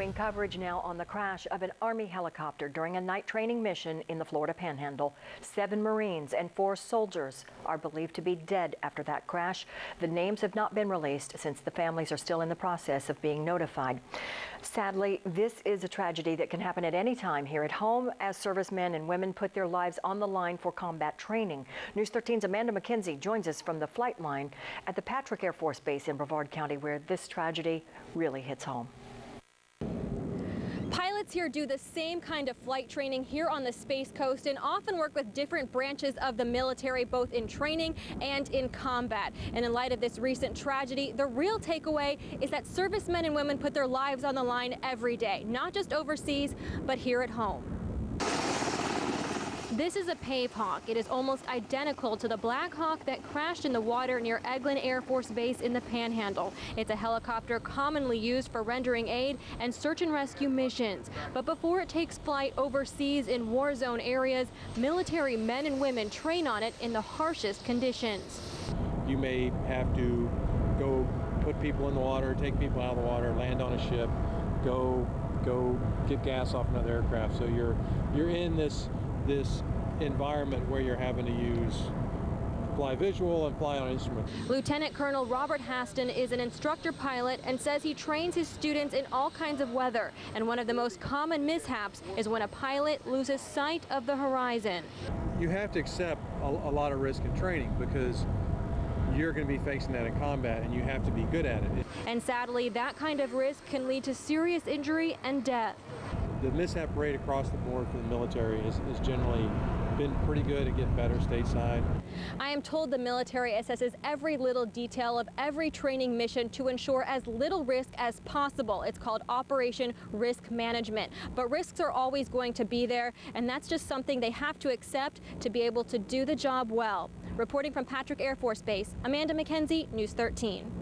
Continuing coverage now on the crash of an Army helicopter during a night training mission in the Florida Panhandle. 7 Marines and 4 soldiers are believed to be dead after that crash. The names have not been released since the families are still in the process of being notified. Sadly, this is a tragedy that can happen at any time here at home as servicemen and women put their lives on the line for combat training. News 13's Amanda McKenzie joins us from the flight line at the Patrick Air Force Base in Brevard County, where this tragedy really hits home. Pilots here do the same kind of flight training here on the Space Coast and often work with different branches of the military, both in training and in combat. And in light of this recent tragedy, the real takeaway is that servicemen and women put their lives on the line every day, not just overseas, but here at home. This is a Pavehawk. It is almost identical to the Black Hawk that crashed in the water near Eglin Air Force Base in the Panhandle. It's a helicopter commonly used for rendering aid and search and rescue missions. But before it takes flight overseas in war zone areas, military men and women train on it in the harshest conditions. You may have to go put people in the water, take people out of the water, land on a ship, go get gas off another aircraft. So you're in this environment where you're having to use fly visual and fly on instrument. Lieutenant Colonel Robert HASTON is an instructor pilot and says he trains his students in all kinds of weather. And one of the most common mishaps is when a pilot loses sight of the horizon. You have to accept a lot of risk in training because you're going to be facing that in combat and you have to be good at it. And sadly, that kind of risk can lead to serious injury and death. The mishap rate across the board for the military has generally been pretty good at getting better stateside. I am told the military assesses every little detail of every training mission to ensure as little risk as possible. It's called Operation Risk Management. But risks are always going to be there, and that's just something they have to accept to be able to do the job well. Reporting from Patrick Air Force Base, Amanda McKenzie, News 13.